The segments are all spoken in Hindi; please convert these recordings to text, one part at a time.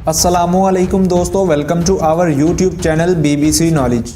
अस्सलामुअलैकुम दोस्तों, welcome to our YouTube channel BBC knowledge.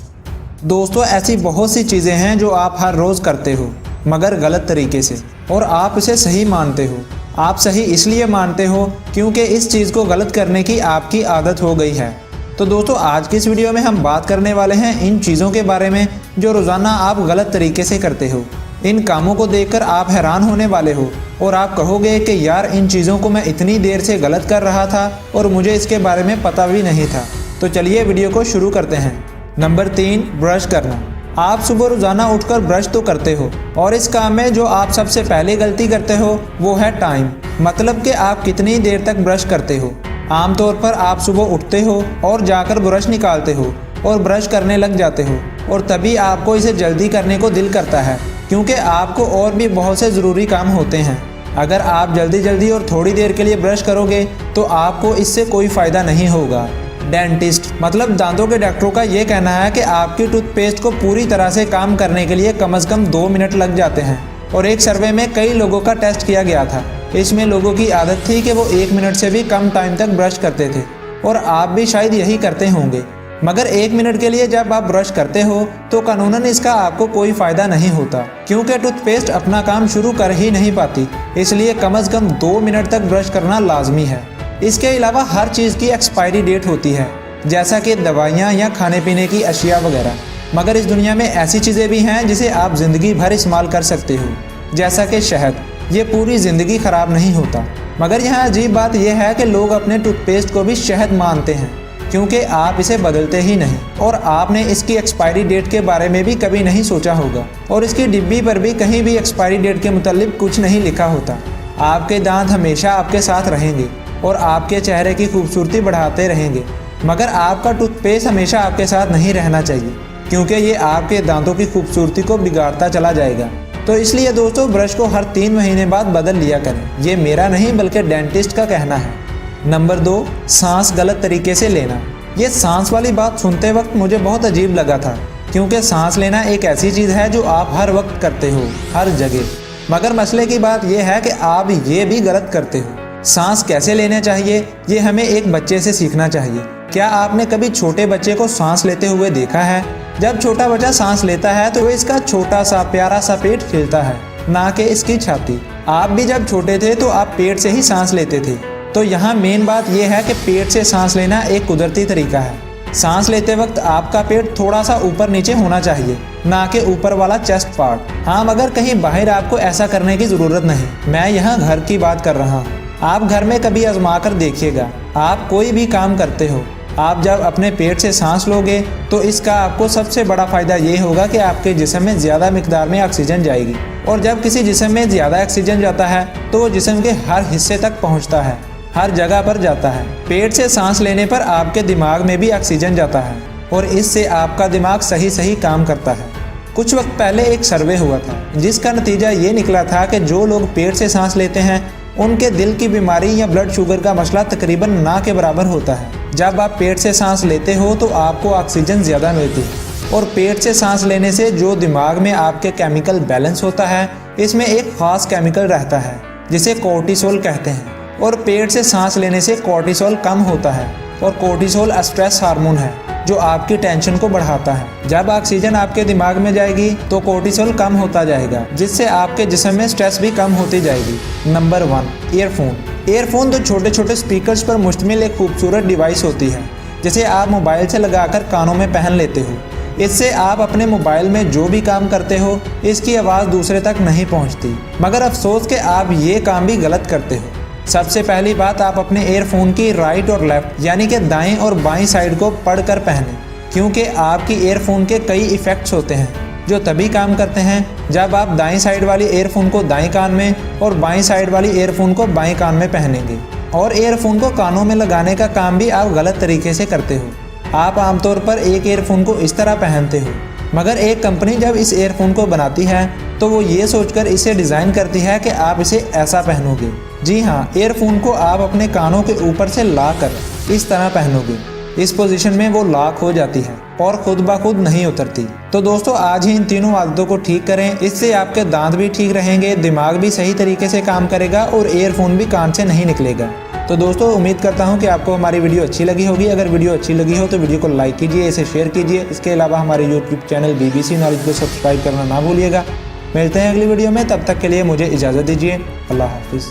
दोस्तों, ऐसी बहुत सी चीज़ें हैं जो आप हर रोज़ करते हो मगर गलत तरीके से, और आप इसे सही मानते हो। आप सही इसलिए मानते हो क्योंकि इस चीज़ को गलत करने की आपकी आदत हो गई है। तो दोस्तों, आज की इस वीडियो में हम बात करने वाले हैं इन चीज़ों के बारे में जो रोज़ाना आप गलत तरीके से करते हो। इन कामों को देखकर आप हैरान होने वाले हो और आप कहोगे कि यार, इन चीज़ों को मैं इतनी देर से गलत कर रहा था और मुझे इसके बारे में पता भी नहीं था। तो चलिए वीडियो को शुरू करते हैं। नंबर 3, ब्रश करना। आप सुबह रोज़ाना उठकर ब्रश तो करते हो और इस काम में जो आप सबसे पहले गलती करते हो वो है टाइम, मतलब कि आप कितनी देर तक ब्रश करते हो। आमतौर पर आप सुबह उठते हो और जाकर ब्रश निकालते हो और ब्रश करने लग जाते हो, और तभी आपको इसे जल्दी करने को दिल करता है क्योंकि आपको और भी बहुत से ज़रूरी काम होते हैं। अगर आप जल्दी और थोड़ी देर के लिए ब्रश करोगे तो आपको इससे कोई फ़ायदा नहीं होगा। डेंटिस्ट मतलब दांतों के डॉक्टरों का ये कहना है कि आपकी टूथपेस्ट को पूरी तरह से काम करने के लिए कम से कम 2 मिनट लग जाते हैं, और एक सर्वे में कई लोगों का टेस्ट किया गया था। इसमें लोगों की आदत थी कि वो 1 मिनट से भी कम टाइम तक ब्रश करते थे, और आप भी शायद यही करते होंगे। मगर 1 मिनट के लिए जब आप ब्रश करते हो तो कानूनन इसका आपको कोई फ़ायदा नहीं होता क्योंकि टूथपेस्ट अपना काम शुरू कर ही नहीं पाती। इसलिए कम से कम 2 मिनट तक ब्रश करना लाजमी है। इसके अलावा हर चीज़ की एक्सपायरी डेट होती है, जैसा कि दवाइयाँ या खाने पीने की अशिया वगैरह। मगर इस दुनिया में ऐसी चीज़ें भी हैं जिसे आप ज़िंदगी भर इस्तेमाल कर सकते हो, जैसा कि शहद। ये पूरी ज़िंदगी ख़राब नहीं होता। मगर यहाँ अजीब बात यह है कि लोग अपने टूथपेस्ट को भी शहद मानते हैं क्योंकि आप इसे बदलते ही नहीं, और आपने इसकी एक्सपायरी डेट के बारे में भी कभी नहीं सोचा होगा, और इसकी डिब्बी पर भी कहीं भी एक्सपायरी डेट के मुतालिक कुछ नहीं लिखा होता। आपके दांत हमेशा आपके साथ रहेंगे और आपके चेहरे की खूबसूरती बढ़ाते रहेंगे, मगर आपका टूथपेस्ट हमेशा आपके साथ नहीं रहना चाहिए क्योंकि ये आपके दांतों की खूबसूरती को बिगाड़ता चला जाएगा। तो इसलिए दोस्तों, ब्रश को हर 3 महीने बाद बदल लिया करें। ये मेरा नहीं बल्कि डेंटिस्ट का कहना है। नंबर 2, सांस गलत तरीके से लेना। ये सांस वाली बात सुनते वक्त मुझे बहुत अजीब लगा था क्योंकि सांस लेना एक ऐसी चीज़ है जो आप हर वक्त करते हो, हर जगह। मगर मसले की बात यह है कि आप ये भी गलत करते हो। सांस कैसे लेने चाहिए ये हमें एक बच्चे से सीखना चाहिए। क्या आपने कभी छोटे बच्चे को सांस लेते हुए देखा है? जब छोटा बच्चा सांस लेता है तो इसका छोटा सा प्यारा सा पेट खिलता है, ना कि इसकी छाती। आप भी जब छोटे थे तो आप पेट से ही सांस लेते थे। तो यहाँ मेन बात यह है कि पेट से सांस लेना एक कुदरती तरीका है। सांस लेते वक्त आपका पेट थोड़ा सा ऊपर नीचे होना चाहिए, ना कि ऊपर वाला चेस्ट पार्ट। हाँ, मगर कहीं बाहर आपको ऐसा करने की ज़रूरत नहीं। मैं यहाँ घर की बात कर रहा हूँ। आप घर में कभी आजमा कर देखिएगा। आप कोई भी काम करते हो, आप जब अपने पेट से सांस लोगे तो इसका आपको सबसे बड़ा फ़ायदा ये होगा कि आपके जिस्म में ज़्यादा मिकदार में ऑक्सीजन जाएगी, और जब किसी जिस्म में ज़्यादा ऑक्सीजन जाता है तो वो जिस्म के हर हिस्से तक पहुँचता है, हर जगह पर जाता है। पेट से सांस लेने पर आपके दिमाग में भी ऑक्सीजन जाता है और इससे आपका दिमाग सही काम करता है। कुछ वक्त पहले एक सर्वे हुआ था जिसका नतीजा ये निकला था कि जो लोग पेट से सांस लेते हैं उनके दिल की बीमारी या ब्लड शुगर का मसला तकरीबन ना के बराबर होता है। जब आप पेट से सांस लेते हो तो आपको ऑक्सीजन ज़्यादा मिलती है, और पेट से सांस लेने से जो दिमाग में आपके केमिकल बैलेंस होता है, इसमें एक ख़ास केमिकल रहता है जिसे कोर्टिसोल कहते हैं, और पेट से सांस लेने से कोर्टिसोल कम होता है, और कोर्टिसोल स्ट्रेस हार्मोन है जो आपकी टेंशन को बढ़ाता है। जब ऑक्सीजन आपके दिमाग में जाएगी तो कोर्टिसोल कम होता जाएगा, जिससे आपके जिस्म में स्ट्रेस भी कम होती जाएगी। Number 1, earphone. ईयरफोन तो छोटे छोटे स्पीकर्स पर मुश्तमिल एक खूबसूरत डिवाइस होती है जिसे आप मोबाइल से लगाकर कानों में पहन लेते हो। इससे आप अपने मोबाइल में जो भी काम करते हो इसकी आवाज़ दूसरे तक नहीं पहुँचती। मगर अफसोस कि आप ये काम भी गलत करते हो। सबसे पहली बात, आप अपने ईयरफोन की राइट और लेफ़्ट यानी कि दाएं और बाएं साइड को पढ़कर पहनें, क्योंकि आपकी ईयरफोन के कई इफ़ेक्ट्स होते हैं जो तभी काम करते हैं जब आप दाएं साइड वाली ईयरफोन को दाएं कान में और बाएं साइड वाली ईयरफोन को बाएं कान में पहनेंगे। और ईयरफोन को कानों में लगाने का काम भी आप गलत तरीके से करते हो। आप आमतौर पर एक ईयरफोन को इस तरह पहनते हो, मगर एक कंपनी जब इस ईयरफोन को बनाती है तो वो ये सोचकर इसे डिज़ाइन करती है कि आप इसे ऐसा पहनोगे। जी हाँ, ईयरफोन को आप अपने कानों के ऊपर से ला कर इस तरह पहनोगे। इस पोजीशन में वो लॉक हो जाती है और खुद ब खुद नहीं उतरती। तो दोस्तों, आज ही इन तीनों आदतों को ठीक करें। इससे आपके दांत भी ठीक रहेंगे, दिमाग भी सही तरीके से काम करेगा और ईयरफोन भी कान से नहीं निकलेगा। तो दोस्तों उम्मीद करता हूं कि आपको हमारी वीडियो अच्छी लगी होगी। अगर वीडियो अच्छी लगी हो तो वीडियो को लाइक कीजिए, इसे शेयर कीजिए। इसके अलावा हमारे यूट्यूब चैनल BBC नॉलेज को सब्सक्राइब करना ना भूलिएगा। मिलते हैं अगली वीडियो में, तब तक के लिए मुझे इजाज़त दीजिए। अल्लाह हाफिज़।